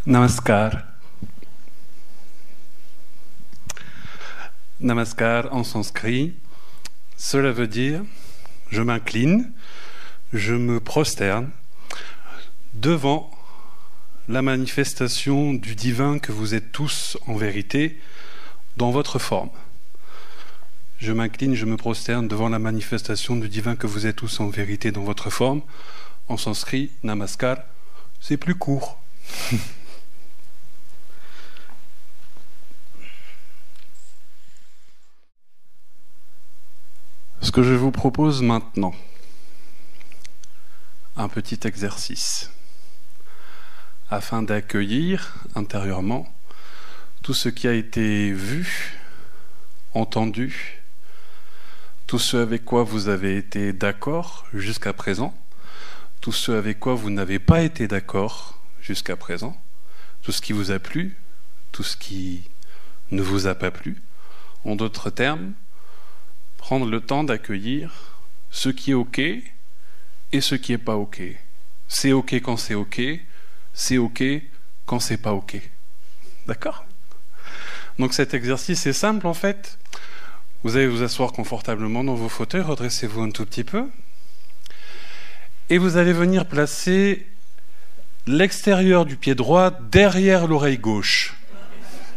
Namaskar. Namaskar en sanskrit, cela veut dire je m'incline, je me prosterne devant la manifestation du divin que vous êtes tous en vérité dans votre forme. Je m'incline, je me prosterne devant la manifestation du divin que vous êtes tous en vérité dans votre forme. En sanskrit, namaskar, c'est plus court. Ce que je vous propose maintenant, un petit exercice, afin d'accueillir intérieurement tout ce qui a été vu, entendu, tout ce avec quoi vous avez été d'accord jusqu'à présent, tout ce avec quoi vous n'avez pas été d'accord jusqu'à présent, tout ce qui vous a plu, tout ce qui ne vous a pas plu. En d'autres termes, prendre le temps d'accueillir ce qui est OK et ce qui n'est pas OK. C'est OK quand c'est OK, c'est OK quand c'est pas OK. D'accord ? Donc cet exercice est simple en fait. Vous allez vous asseoir confortablement dans vos fauteuils, redressez-vous un tout petit peu. Et vous allez venir placer l'extérieur du pied droit derrière l'oreille gauche.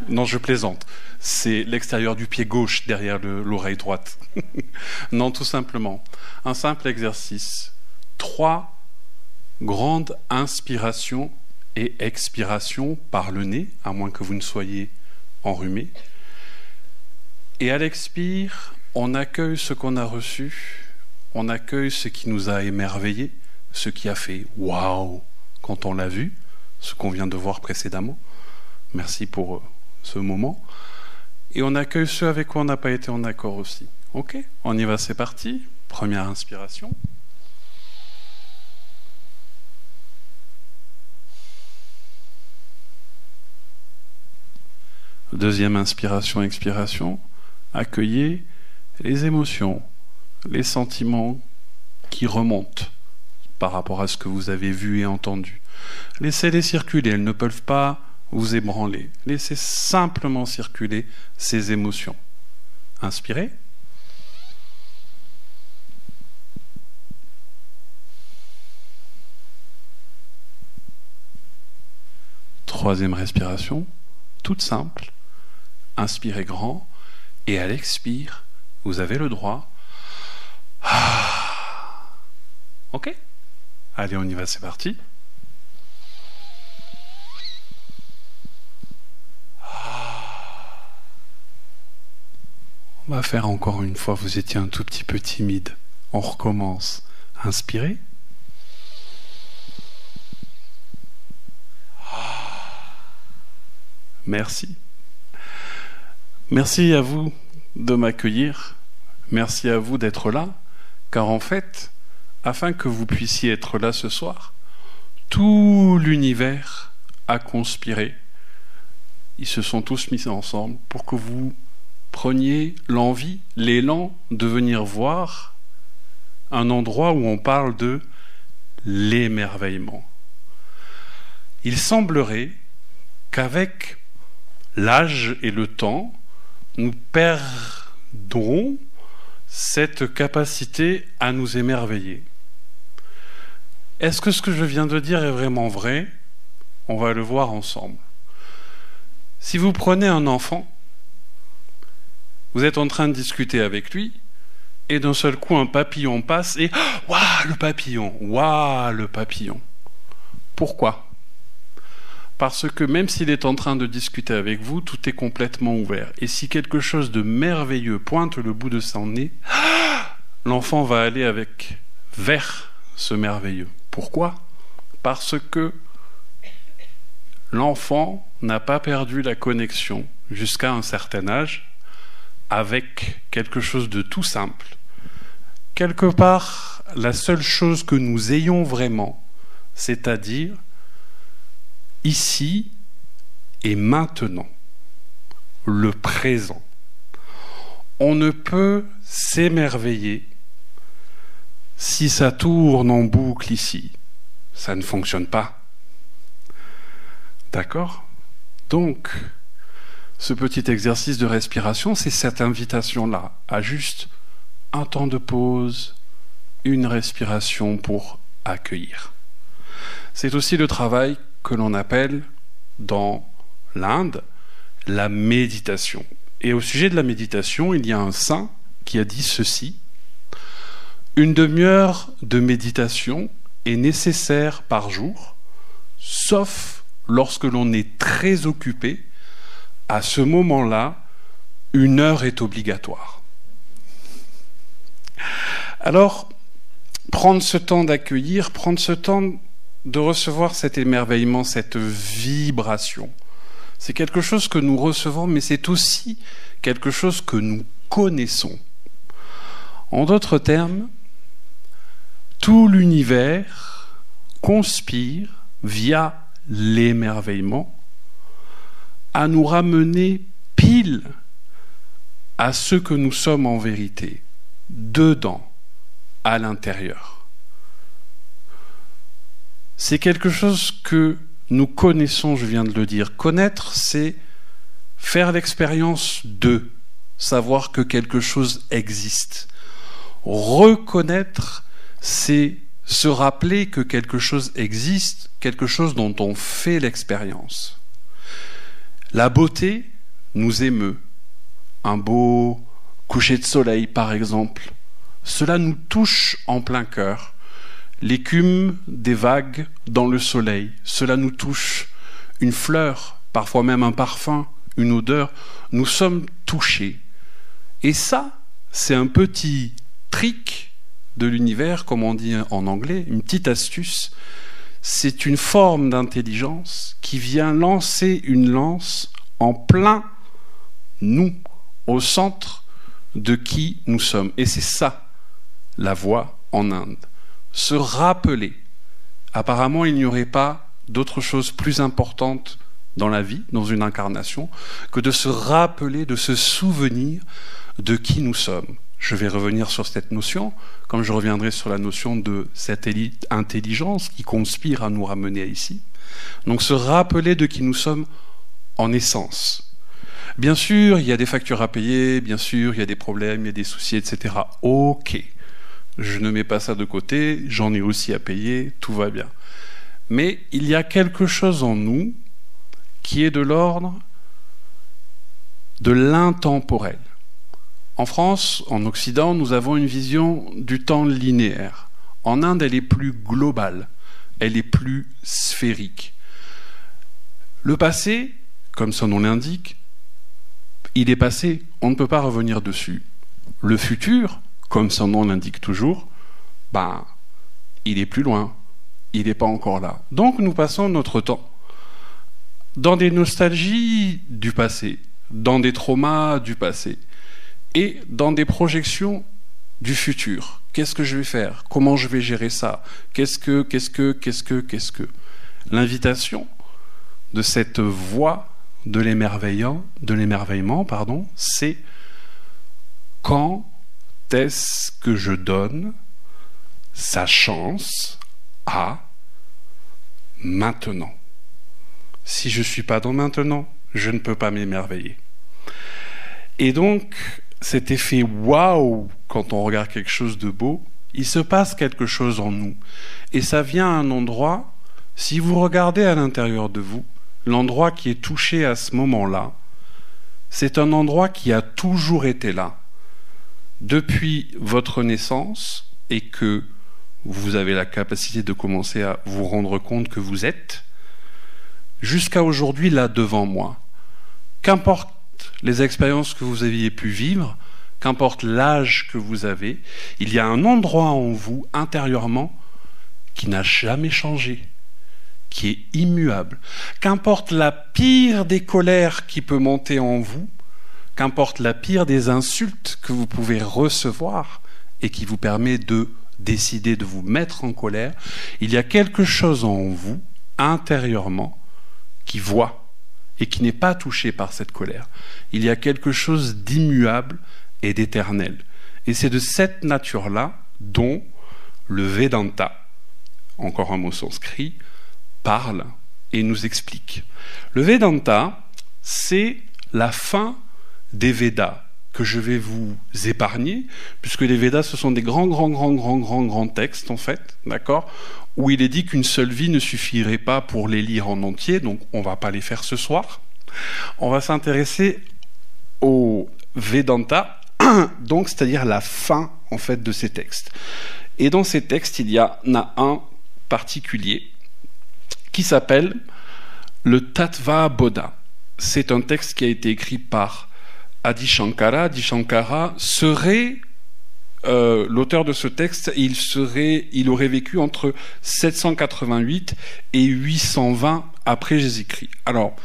Non, je plaisante. C'est l'extérieur du pied gauche derrière l'oreille droite. Non, tout simplement. Un simple exercice. 3 grandes inspirations et expirations par le nez, à moins que vous ne soyez enrhumé. Et à l'expire, on accueille ce qu'on a reçu, on accueille ce qui nous a émerveillé, ce qui a fait « waouh » quand on l'a vu, ce qu'on vient de voir précédemment. Merci pour ce moment. Et on accueille ceux avec quoi on n'a pas été en accord aussi. Ok, on y va, c'est parti. Première inspiration. Deuxième inspiration, expiration. Accueillez les émotions, les sentiments qui remontent par rapport à ce que vous avez vu et entendu. Laissez-les circuler, elles ne peuvent pas vous ébranler. Laissez simplement circuler ces émotions. Inspirez. Troisième respiration, toute simple. Inspirez grand et à l'expire, vous avez le droit. Ok ? Allez, on y va, c'est parti. On va faire encore une fois, vous étiez un tout petit peu timide. On recommence. Inspirez. Merci. Merci à vous de m'accueillir. Merci à vous d'être là. Car en fait, afin que vous puissiez être là ce soir, tout l'univers a conspiré. Ils se sont tous mis ensemble pour que vous preniez l'envie, l'élan de venir voir un endroit où on parle de l'émerveillement. Il semblerait qu'avec l'âge et le temps, nous perdrons cette capacité à nous émerveiller. Est-ce que ce que je viens de dire est vraiment vrai ? On va le voir ensemble. Si vous prenez un enfant, vous êtes en train de discuter avec lui, et d'un seul coup un papillon passe et « Waouh, le papillon ! Waouh, le papillon !» Pourquoi ? Parce que même s'il est en train de discuter avec vous, tout est complètement ouvert. Et si quelque chose de merveilleux pointe le bout de son nez, l'enfant va aller vers ce merveilleux. Pourquoi ? Parce que l'enfant n'a pas perdu la connexion jusqu'à un certain âge avec quelque chose de tout simple. Quelque part, la seule chose que nous ayons vraiment, c'est-à-dire ici et maintenant, le présent. On ne peut s'émerveiller si ça tourne en boucle ici. Ça ne fonctionne pas. D'accord? Donc, ce petit exercice de respiration, c'est cette invitation-là à juste un temps de pause, une respiration pour accueillir. C'est aussi le travail que l'on appelle dans l'Inde la méditation. Et au sujet de la méditation, il y a un saint qui a dit ceci: une demi-heure de méditation est nécessaire par jour, sauf lorsque l'on est très occupé. À ce moment-là, 1 heure est obligatoire. Alors, prendre ce temps d'accueillir, prendre ce temps de recevoir cet émerveillement, cette vibration, c'est quelque chose que nous recevons, mais c'est aussi quelque chose que nous connaissons. En d'autres termes, tout l'univers conspire via l'émerveillement à nous ramener pile à ce que nous sommes en vérité, dedans, à l'intérieur. C'est quelque chose que nous connaissons, je viens de le dire. Connaître, c'est faire l'expérience de, savoir que quelque chose existe. Reconnaître, c'est se rappeler que quelque chose existe, quelque chose dont on fait l'expérience. La beauté nous émeut. Un beau coucher de soleil, par exemple. Cela nous touche en plein cœur. L'écume des vagues dans le soleil, cela nous touche. Une fleur, parfois même un parfum, une odeur, nous sommes touchés. Et ça, c'est un petit trick de l'univers, comme on dit en anglais, une petite astuce. C'est une forme d'intelligence qui vient lancer une lance en plein nous, au centre de qui nous sommes. Et c'est ça, la voie en Inde. Se rappeler. Apparemment, il n'y aurait pas d'autre chose plus importante dans la vie, dans une incarnation, que de se rappeler, de se souvenir de qui nous sommes. Je vais revenir sur cette notion, comme je reviendrai sur la notion de cette intelligence qui conspire à nous ramener ici. Donc se rappeler de qui nous sommes en essence. Bien sûr, il y a des factures à payer, bien sûr, il y a des problèmes, il y a des soucis, etc. Ok, je ne mets pas ça de côté, j'en ai aussi à payer, tout va bien. Mais il y a quelque chose en nous qui est de l'ordre de l'intemporel. En France, en Occident, nous avons une vision du temps linéaire. En Inde, elle est plus globale, elle est plus sphérique. Le passé, comme son nom l'indique, il est passé, on ne peut pas revenir dessus. Le futur, comme son nom l'indique toujours, il est plus loin, il n'est pas encore là. Donc nous passons notre temps dans des nostalgies du passé, dans des traumas du passé, et dans des projections du futur. Qu'est-ce que je vais faire? Comment je vais gérer ça? Qu'est-ce que L'invitation de cette voie de l'émerveillement, c'est quand est-ce que je donne sa chance à maintenant? Si je ne suis pas dans maintenant, je ne peux pas m'émerveiller. Et donc, cet effet waouh, quand on regarde quelque chose de beau, il se passe quelque chose en nous. Et ça vient à un endroit, si vous regardez à l'intérieur de vous, l'endroit qui est touché à ce moment-là, c'est un endroit qui a toujours été là. Depuis votre naissance, et que vous avez la capacité de commencer à vous rendre compte que vous êtes, jusqu'à aujourd'hui, là, devant moi. Qu'importe les expériences que vous aviez pu vivre, qu'importe l'âge que vous avez, il y a un endroit en vous, intérieurement, qui n'a jamais changé, qui est immuable. Qu'importe la pire des colères qui peut monter en vous, qu'importe la pire des insultes que vous pouvez recevoir et qui vous permet de décider de vous mettre en colère, il y a quelque chose en vous, intérieurement, qui voit et qui n'est pas touché par cette colère. Il y a quelque chose d'immuable et d'éternel. Et c'est de cette nature-là dont le Vedanta, encore un mot sanskrit, parle et nous explique. Le Vedanta, c'est la fin des Védas, que je vais vous épargner, puisque les Védas, ce sont des grands textes, en fait, d'accord, où il est dit qu'une seule vie ne suffirait pas pour les lire en entier, donc on ne va pas les faire ce soir. On va s'intéresser au Vedanta, donc c'est-à-dire la fin, en fait, de ces textes. Et dans ces textes, il y en a un particulier qui s'appelle le Tattva Bodha. C'est un texte qui a été écrit par Adi Shankara. Adi Shankara serait l'auteur de ce texte. Il aurait vécu entre 788 et 820 après Jésus-Christ. Alors,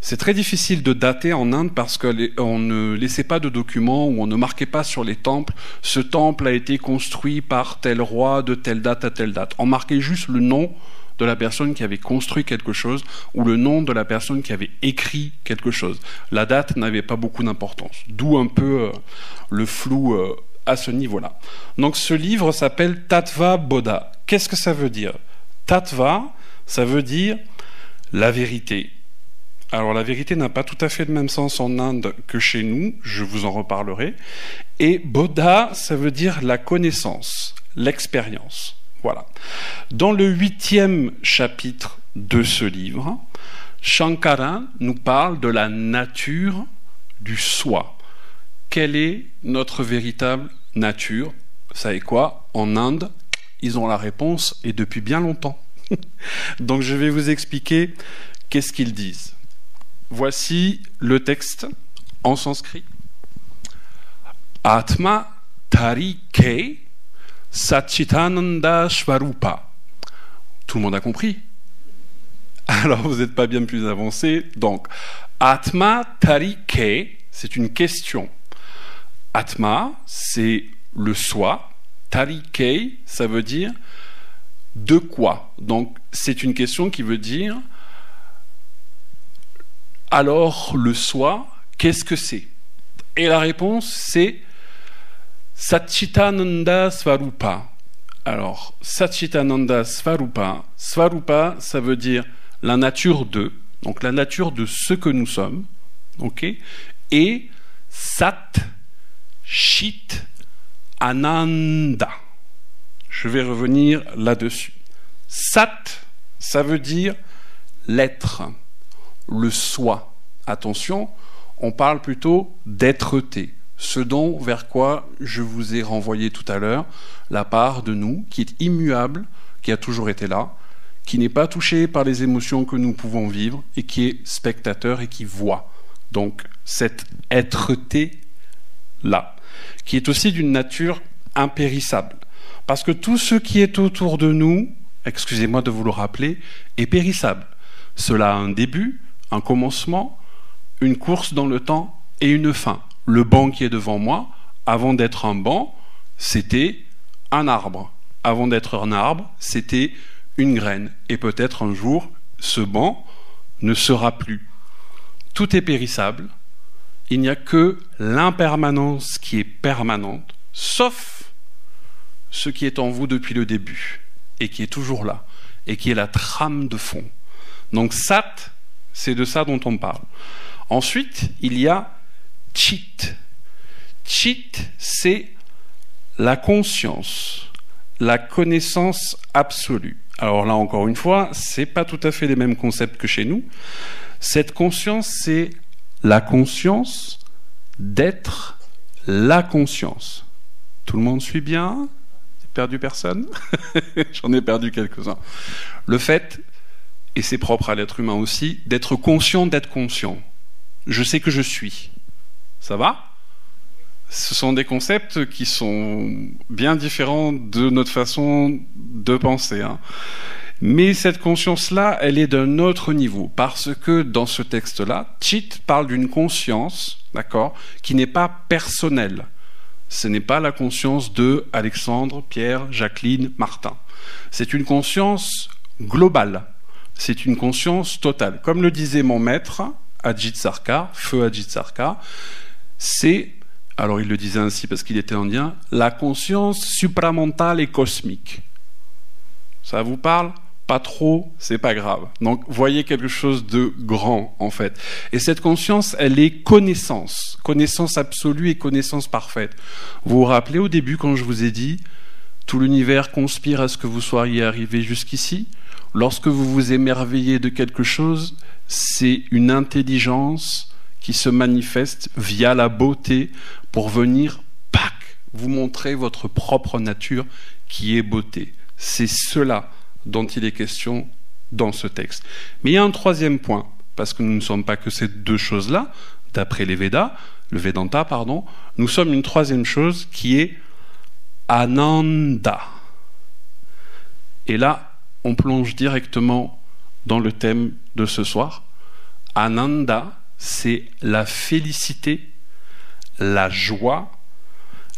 c'est très difficile de dater en Inde parce qu'on ne laissait pas de documents ou on ne marquait pas sur les temples. Ce temple a été construit par tel roi de telle date à telle date. On marquait juste le nom de la personne qui avait construit quelque chose ou le nom de la personne qui avait écrit quelque chose. La date n'avait pas beaucoup d'importance, d'où un peu le flou à ce niveau-là. Donc ce livre s'appelle Tattva Bodha. Qu'est-ce que ça veut dire? Tattva, ça veut dire la vérité. Alors la vérité n'a pas tout à fait le même sens en Inde que chez nous, je vous en reparlerai. Et Bodha, ça veut dire la connaissance, l'expérience. Voilà. Dans le 8e chapitre de ce livre, Shankara nous parle de la nature du soi. Quelle est notre véritable nature? Vous savez quoi? En Inde, ils ont la réponse et depuis bien longtemps. Donc je vais vous expliquer qu'est-ce qu'ils disent. Voici le texte en sanskrit. Atma tarike Satchitananda Shvarupa. Tout le monde a compris? Alors vous n'êtes pas bien plus avancé. Donc, Atma Tarike, c'est une question. Atma, c'est le soi. Tarike, ça veut dire de quoi. Donc, c'est une question qui veut dire alors le soi, qu'est-ce que c'est? Et la réponse, c'est Satchitananda Svarupa. Alors, Satchitananda Svarupa, Svarupa, ça veut dire la nature de, donc la nature de ce que nous sommes, ok? Et Sat, Chit, Ananda. Je vais revenir là-dessus. Sat, ça veut dire l'être, le soi. Attention, on parle plutôt d'être-té. Ce dont vers quoi je vous ai renvoyé tout à l'heure, la part de nous qui est immuable, qui a toujours été là, qui n'est pas touché par les émotions que nous pouvons vivre et qui est spectateur et qui voit. Donc cet être-té-là, qui est aussi d'une nature impérissable. Parce que tout ce qui est autour de nous, excusez-moi de vous le rappeler, est périssable. Cela a un début, un commencement, une course dans le temps et une fin. Le banc qui est devant moi, avant d'être un banc, c'était un arbre. Avant d'être un arbre, c'était une graine. Et peut-être un jour, ce banc ne sera plus. Tout est périssable. Il n'y a que l'impermanence qui est permanente, sauf ce qui est en vous depuis le début, et qui est toujours là, et qui est la trame de fond. Donc Sat, c'est de ça dont on parle. Ensuite, il y a Chit. Chit, c'est la conscience, la connaissance absolue. Alors là, encore une fois, c'est pas tout à fait les mêmes concepts que chez nous. Cette conscience, c'est la conscience d'être la conscience. Tout le monde suit bien? J'ai perdu personne? J'en ai perdu quelques-uns. Le fait, et c'est propre à l'être humain aussi, d'être conscient d'être conscient. Je sais que je suis. Ça va? Ce sont des concepts qui sont bien différents de notre façon de penser. Mais cette conscience-là, elle est d'un autre niveau, parce que dans ce texte-là, Chit parle d'une conscience, d'accord, qui n'est pas personnelle. Ce n'est pas la conscience de Alexandre, Pierre, Jacqueline, Martin. C'est une conscience globale. C'est une conscience totale. Comme le disait mon maître, Ajit Sarkar, feu Ajit Sarkar, c'est, alors il le disait ainsi parce qu'il était indien, la conscience supramentale et cosmique. Ça vous parle? pas trop, c'est pas grave. Donc, voyez quelque chose de grand, en fait. Et cette conscience, elle est connaissance. Connaissance absolue et connaissance parfaite. Vous vous rappelez au début, quand je vous ai dit, tout l'univers conspire à ce que vous soyez arrivé jusqu'ici? Lorsque vous vous émerveillez de quelque chose, c'est une intelligence qui se manifeste via la beauté pour venir, pac, vous montrer votre propre nature qui est beauté. C'est cela dont il est question dans ce texte. Mais il y a un troisième point, parce que nous ne sommes pas que ces deux choses-là, d'après les Védas, le Vedanta, pardon, nous sommes une troisième chose qui est Ananda. Et là, on plonge directement dans le thème de ce soir. Ananda, c'est la félicité, la joie,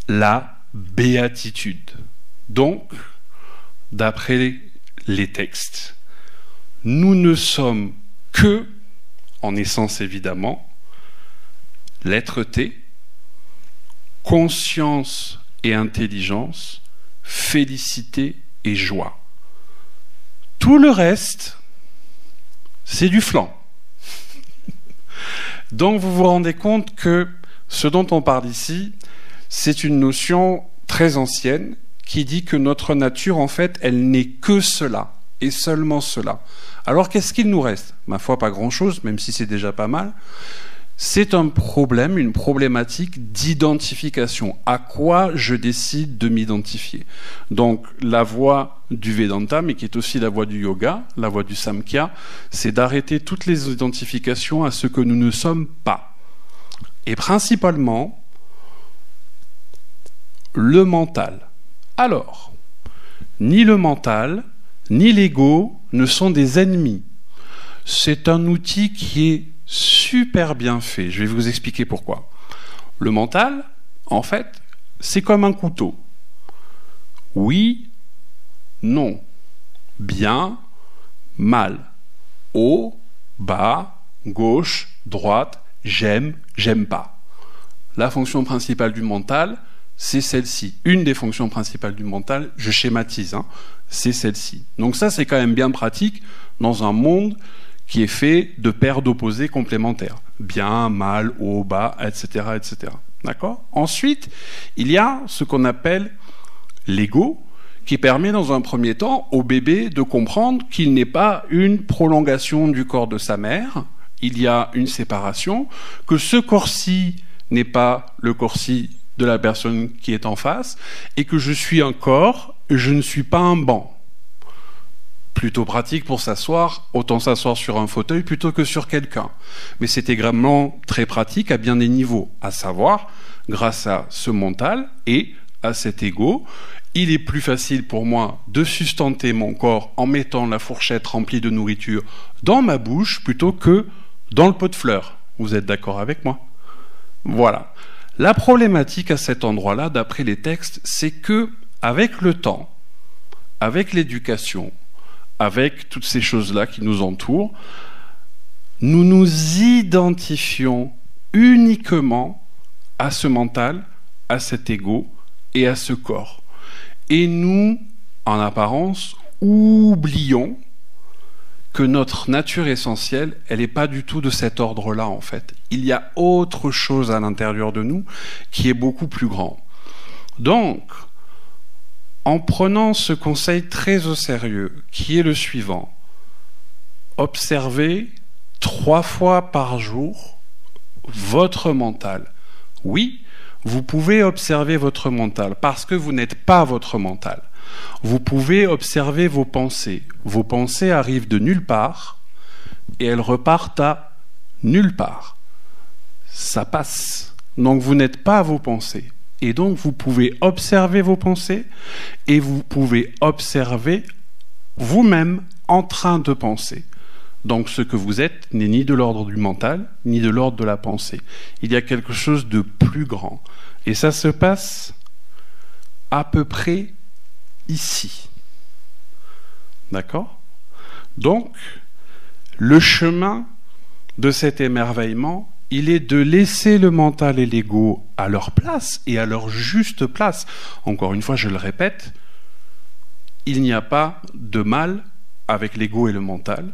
la béatitude. Donc, d'après les textes, nous ne sommes que, en essence évidemment, l'être-té, conscience et intelligence, félicité et joie. Tout le reste, c'est du flan. Donc vous vous rendez compte que ce dont on parle ici, c'est une notion très ancienne qui dit que notre nature, en fait, elle n'est que cela, et seulement cela. Alors qu'est-ce qu'il nous reste? Ma foi, pas grand-chose, même si c'est déjà pas mal. C'est un problème, une problématique d'identification. À quoi je décide de m'identifier? Donc la voie du Vedanta, mais qui est aussi la voie du yoga, la voie du Samkhya, c'est d'arrêter toutes les identifications à ce que nous ne sommes pas. Et principalement, le mental. Alors, ni le mental, ni l'ego ne sont des ennemis. C'est un outil qui est super bien fait. Je vais vous expliquer pourquoi. Le mental, en fait, c'est comme un couteau. Oui, non. Bien, mal. Haut, bas, gauche, droite, j'aime, j'aime pas. La fonction principale du mental, c'est celle-ci. Une des fonctions principales du mental, je schématise, c'est celle-ci. Donc ça, c'est quand même bien pratique dans un monde qui est fait de paires d'opposés complémentaires. Bien, mal, haut, bas, etc., etc. D'accord ? Ensuite, il y a ce qu'on appelle l'ego, qui permet dans un premier temps au bébé de comprendre qu'il n'est pas une prolongation du corps de sa mère, il y a une séparation, que ce corps-ci n'est pas le corps-ci de la personne qui est en face, et que je suis un corps, et je ne suis pas un banc. Plutôt pratique pour s'asseoir, autant s'asseoir sur un fauteuil plutôt que sur quelqu'un. Mais c'est également très pratique à bien des niveaux, à savoir, grâce à ce mental et à cet ego, il est plus facile pour moi de sustenter mon corps en mettant la fourchette remplie de nourriture dans ma bouche plutôt que dans le pot de fleurs. Vous êtes d'accord avec moi? Voilà. La problématique à cet endroit-là, d'après les textes, c'est que, avec le temps, avec l'éducation, avec toutes ces choses-là qui nous entourent, nous nous identifions uniquement à ce mental, à cet ego et à ce corps. Et nous, en apparence, oublions que notre nature essentielle, elle n'est pas du tout de cet ordre-là, en fait. Il y a autre chose à l'intérieur de nous qui est beaucoup plus grand. Donc, en prenant ce conseil très au sérieux, qui est le suivant, observez 3 fois par jour votre mental. Oui, vous pouvez observer votre mental, parce que vous n'êtes pas votre mental. Vous pouvez observer vos pensées. Vos pensées arrivent de nulle part, et elles repartent à nulle part. Ça passe. Donc vous n'êtes pas vos pensées. Et donc vous pouvez observer vos pensées, et vous pouvez observer vous-même en train de penser. Donc ce que vous êtes n'est ni de l'ordre du mental, ni de l'ordre de la pensée. Il y a quelque chose de plus grand. Et ça se passe à peu près ici. D'accord ? Donc, le chemin de cet émerveillement, il est de laisser le mental et l'ego à leur place et à leur juste place. Encore une fois, je le répète, il n'y a pas de mal avec l'ego et le mental,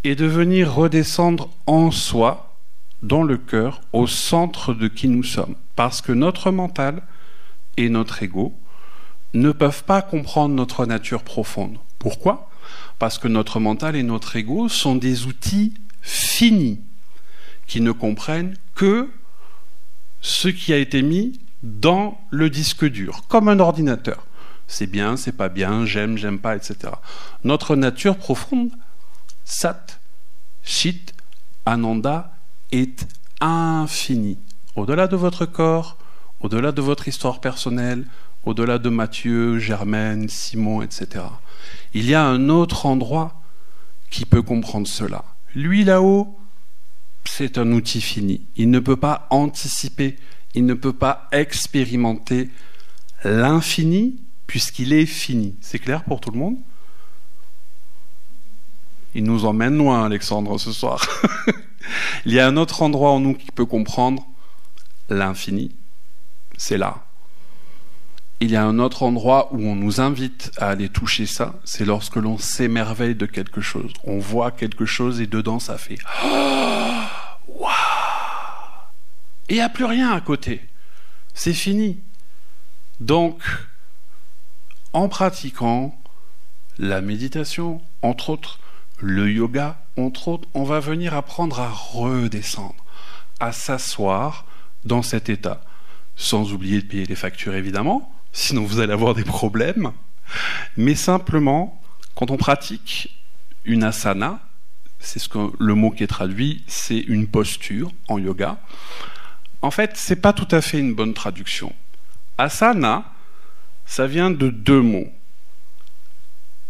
et de venir redescendre en soi, dans le cœur, au centre de qui nous sommes. Parce que notre mental et notre ego ne peuvent pas comprendre notre nature profonde. Pourquoi ? Parce que notre mental et notre ego sont des outils finis qui ne comprennent que ce qui a été mis dans le disque dur, comme un ordinateur. C'est bien, c'est pas bien, j'aime, j'aime pas, etc. Notre nature profonde, Sat, Chit, Ananda, est infinie. Au-delà de votre corps, au-delà de votre histoire personnelle, au-delà de Mathieu, Germaine, Simon, etc. Il y a un autre endroit qui peut comprendre cela. Lui, là-haut, c'est un outil fini. Il ne peut pas anticiper, il ne peut pas expérimenter l'infini, puisqu'il est fini. C'est clair pour tout le monde ? Il nous emmène loin, Alexandre, ce soir. Il y a un autre endroit en nous qui peut comprendre l'infini. C'est là. Il y a un autre endroit où on nous invite à aller toucher ça, c'est lorsque l'on s'émerveille de quelque chose. On voit quelque chose et dedans ça fait « Waouh !» Et il n'y a plus rien à côté. C'est fini. Donc, en pratiquant la méditation, entre autres, le yoga, entre autres, on va venir apprendre à redescendre, à s'asseoir dans cet état, sans oublier de payer les factures évidemment, sinon vous allez avoir des problèmes, mais simplement, quand on pratique une asana, c'est le mot qui est traduit, c'est une posture en yoga. En fait, c'est pas tout à fait une bonne traduction. Asana, ça vient de deux mots.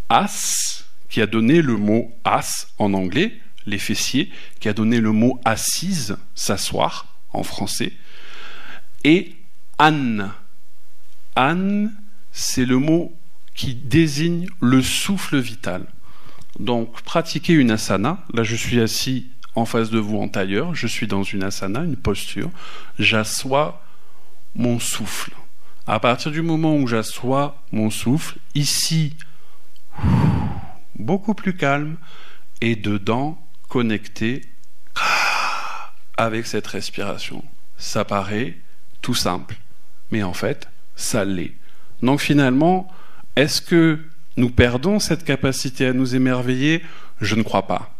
As, qui a donné le mot as en anglais, les fessiers, qui a donné le mot assise, s'asseoir en français, et an. An, c'est le mot qui désigne le souffle vital. Donc, pratiquer une asana, là je suis assis en face de vous en tailleur, je suis dans une asana, une posture, j'assois mon souffle. À partir du moment où j'assois mon souffle, ici, beaucoup plus calme, et dedans, connecté avec cette respiration. Ça paraît tout simple, mais en fait, ça l'est. Donc finalement, est-ce que nous perdons cette capacité à nous émerveiller ? Je ne crois pas.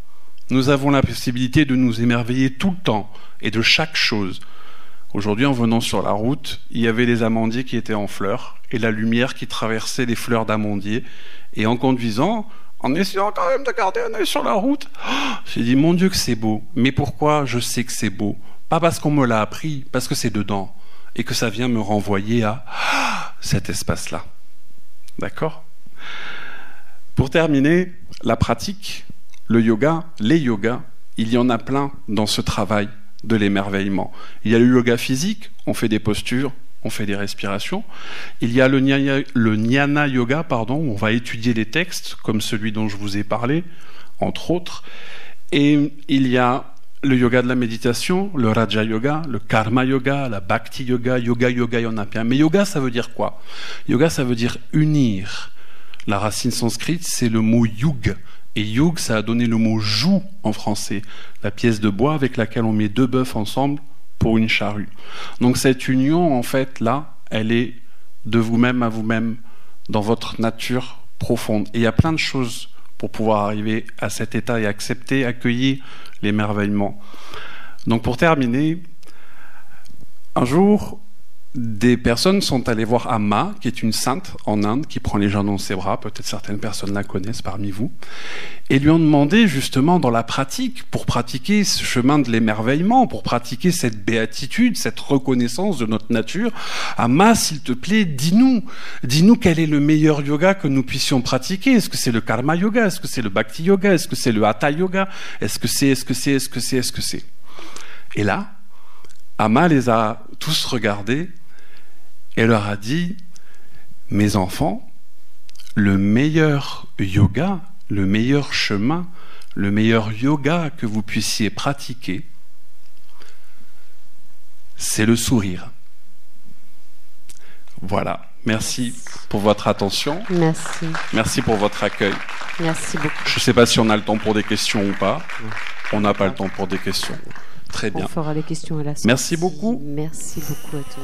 Nous avons la possibilité de nous émerveiller tout le temps et de chaque chose. Aujourd'hui, en venant sur la route, il y avait des amandiers qui étaient en fleurs et la lumière qui traversait les fleurs d'amandier. Et en conduisant, en essayant quand même de garder un œil sur la route, j'ai dit, mon Dieu que c'est beau. Mais pourquoi je sais que c'est beau ? Pas parce qu'on me l'a appris, parce que c'est dedans. Et que ça vient me renvoyer à cet espace-là. D'accord ? Pour terminer, la pratique, le yoga, les yogas, il y en a plein dans ce travail de l'émerveillement. Il y a le yoga physique, on fait des postures, on fait des respirations. Il y a le jnana yoga, où on va étudier les textes, comme celui dont je vous ai parlé, entre autres. Et il y a le yoga de la méditation, le raja yoga, le karma yoga, la bhakti yoga, il y en a plein. Mais yoga, ça veut dire quoi ? Yoga, ça veut dire unir. La racine sanskrite, c'est le mot yug. Et yug, ça a donné le mot joug en français, la pièce de bois avec laquelle on met deux bœufs ensemble pour une charrue. Donc cette union, en fait, là, elle est de vous-même à vous-même, dans votre nature profonde. Et il y a plein de choses pour pouvoir arriver à cet état et accepter, accueillir l'émerveillement. Donc pour terminer, un jour, des personnes sont allées voir Amma, qui est une sainte en Inde, qui prend les gens dans ses bras, peut-être certaines personnes la connaissent parmi vous, et lui ont demandé justement dans la pratique, pour pratiquer ce chemin de l'émerveillement, pour pratiquer cette béatitude, cette reconnaissance de notre nature, Amma, s'il te plaît, dis-nous quel est le meilleur yoga que nous puissions pratiquer. Est-ce que c'est le karma yoga? Est-ce que c'est le bhakti yoga? Est-ce que c'est le hatha yoga? Est-ce que c'est Et là, Amma les a tous regardés et leur a dit, mes enfants, le meilleur yoga, le meilleur chemin, le meilleur yoga que vous puissiez pratiquer, c'est le sourire. Voilà. Merci pour votre attention. Merci. Merci pour votre accueil. Merci beaucoup. Je ne sais pas si on a le temps pour des questions ou pas. On n'a pas le temps pour des questions. Très bien. On fera les questions à la sortie. Merci beaucoup. Merci beaucoup à toi.